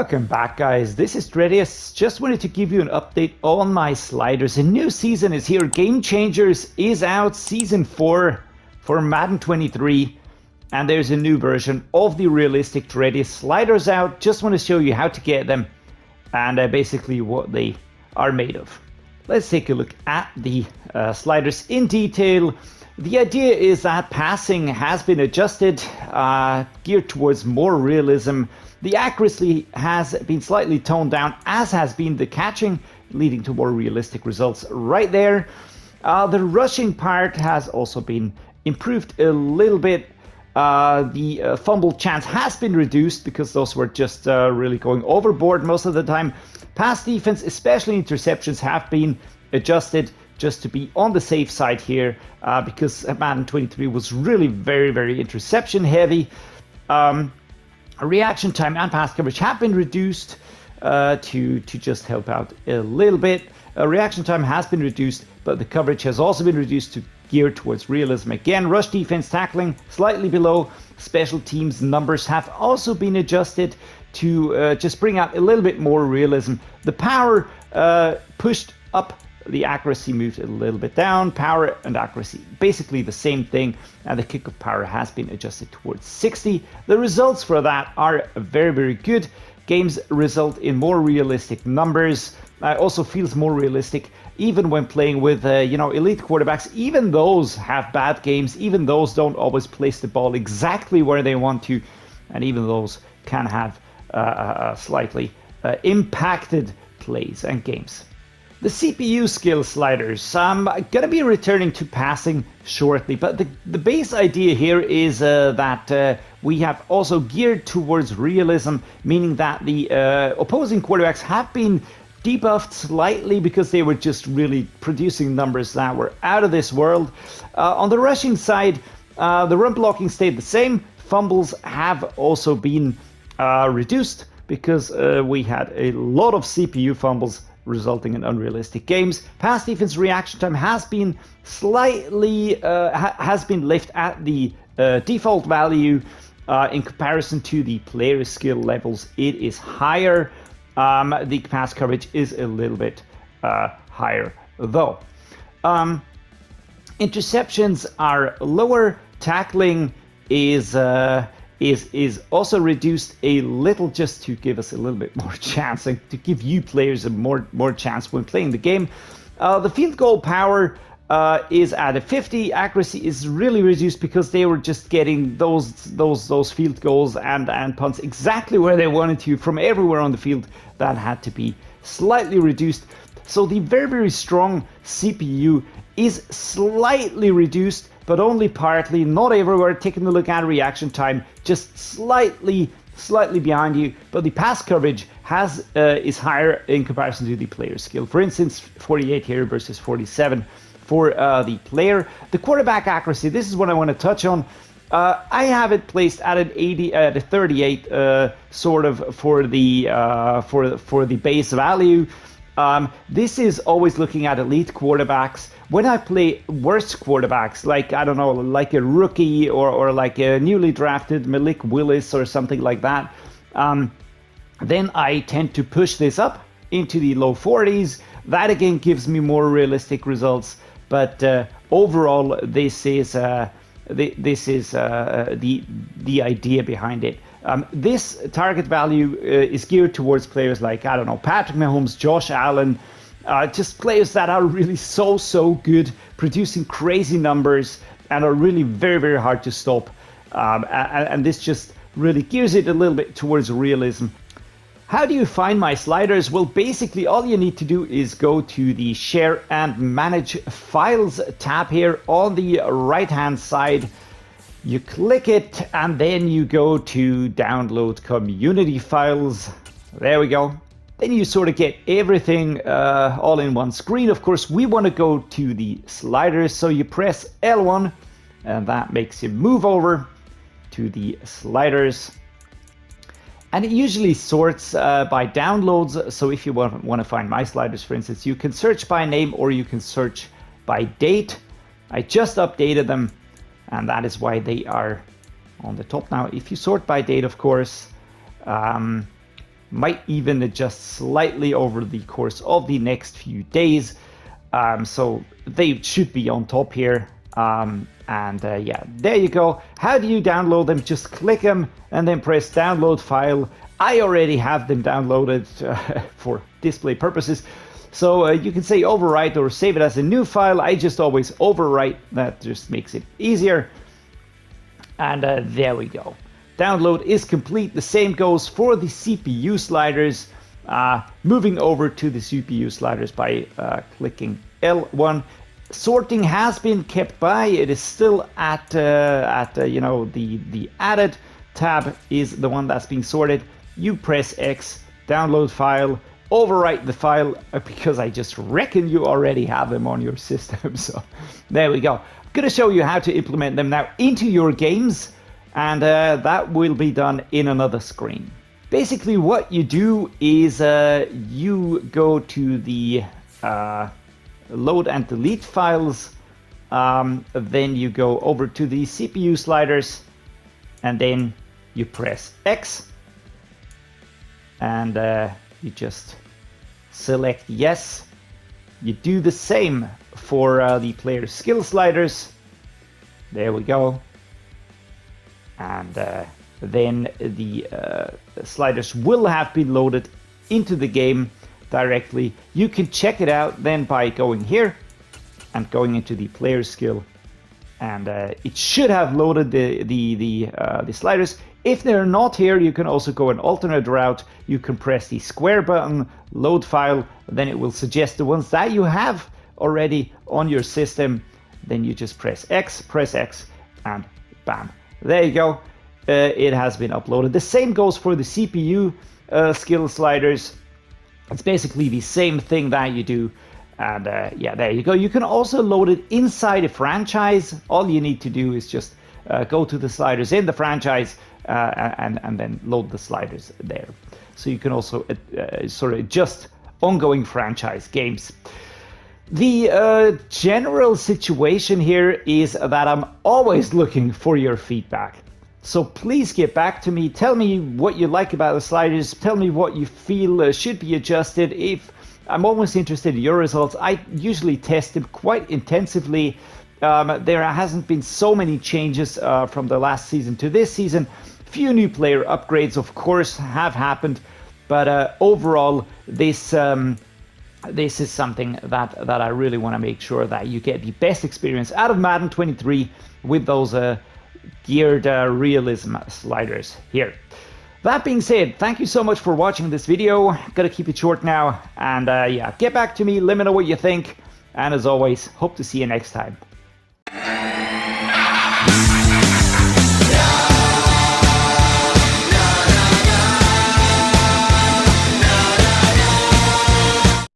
Welcome back, guys. This is Dreddeus. Just wanted to give you an update on my sliders. A new season is here. Game Changers is out, Season 4 for Madden 23. And there's a new version of the realistic Dreddeus sliders out. Just want to show you how to get them and basically what they are made of. Let's take a look at the sliders in detail. The idea is that passing has been adjusted, geared towards more realism. The accuracy has been slightly toned down, as has been the catching, leading to more realistic results right there. The rushing part has also been improved a little bit. The fumble chance has been reduced because those were just really going overboard most of the time. Pass defense, especially interceptions, have been adjusted just to be on the safe side here because Madden 23 was really very interception heavy. Reaction time and pass coverage have been reduced to just help out a little bit. Reaction time has been reduced, but the coverage has also been reduced to gear towards realism. Again, rush defense tackling slightly below. Special teams numbers have also been adjusted to just bring out a little bit more realism. The power pushed up. The accuracy moved a little bit down. Power and accuracy, basically the same thing. And the kickoff power has been adjusted towards 60. The results for that are very good. Games result in more realistic numbers. Also feels more realistic, even when playing with elite quarterbacks. Even those have bad games. Even those don't always place the ball exactly where they want to, and even those can have slightly impacted plays and games. The CPU skill sliders, I'm going to be returning to passing shortly, but the base idea here is that we have also geared towards realism, meaning that the opposing quarterbacks have been debuffed slightly because they were just really producing numbers that were out of this world. On the rushing side, the run blocking stayed the same. Fumbles have also been reduced because we had a lot of CPU fumbles, resulting in unrealistic games. Pass defense reaction time has been slightly left at the default value. In comparison to the player skill levels, it is higher. The pass coverage is a little bit higher though. Interceptions are lower. Tackling is also reduced a little, just to give us a little bit more chance and to give you players a more chance when playing the game. The field goal power is at a 50. Accuracy is really reduced because they were just getting those field goals and punts exactly where they wanted to from everywhere on the field. That had to be slightly reduced. So the very strong CPU is slightly reduced, but only partly, not everywhere. Taking a look at reaction time, just slightly behind you, but the pass coverage is higher in comparison to the player skill. For instance, 48 here versus 47 for the player. The quarterback accuracy, this is what I want to touch on. I have it placed at an 80, at a 38, sort of for the base value. This is always looking at elite quarterbacks. When I play worse quarterbacks, like, I don't know, like a rookie or like a newly drafted Malik Willis or something like that, then I tend to push this up into the low 40s. That again gives me more realistic results. But overall, this is the idea behind it. This target value is geared towards players like, I don't know, Patrick Mahomes, Josh Allen, just players that are really so good, producing crazy numbers and are really very hard to stop. And this just really gears it a little bit towards realism. How do you find my sliders? Well, basically all you need to do is go to the Share and Manage Files tab here on the right hand side. You click it and then you go to Download Community Files. There we go. Then you sort of get everything all in one screen. Of course, we want to go to the sliders, so you press L1 and that makes you move over to the sliders. And it usually sorts by downloads. So if you want to find my sliders, for instance, you can search by name or you can search by date. I just updated them, and that is why they are on the top now. If you sort by date, of course, might even adjust slightly over the course of the next few days. So they should be on top here. Yeah, there you go. How do you download them? Just click them and then press download file. I already have them downloaded for display purposes. So you can say overwrite or save it as a new file. I just always overwrite. That just makes it easier. And there we go. Download is complete. The same goes for the CPU sliders. Moving over to the CPU sliders by clicking L1. Sorting has been kept by. It is still at the added tab is the one that's being sorted. You press X, download file, overwrite the file because I just reckon you already have them on your system. So there we go. I'm going to show you how to implement them now into your games, and that will be done in another screen. Basically what you do is you go to the load and delete files, then you go over to the CPU sliders, and then you press X, and you just select yes. You do the same for the player skill sliders. There we go. And then the sliders will have been loaded into the game directly. You can check it out then by going here and going into the player skill, and it should have loaded the sliders. If they're not here, you can also go an alternate route. You can press the square button, load file, then it will suggest the ones that you have already on your system. Then you just press X, and bam, there you go. It has been uploaded. The same goes for the CPU skill sliders. It's basically the same thing that you do. And yeah, there you go. You can also load it inside a franchise. All you need to do is just go to the sliders in the franchise and then load the sliders there. So you can also sort of adjust ongoing franchise games. The general situation here is that I'm always looking for your feedback. So please get back to me. Tell me what you like about the sliders. Tell me what you feel should be adjusted. I'm always interested in your results. I usually test them quite intensively. There hasn't been so many changes from the last season to this season. Few new player upgrades, of course, have happened, but overall, this is something that I really want to make sure that you get the best experience out of Madden 23 with those geared realism sliders here. That being said, thank you so much for watching this video. Gotta keep it short now, and yeah, get back to me, let me know what you think, and as always, hope to see you next time.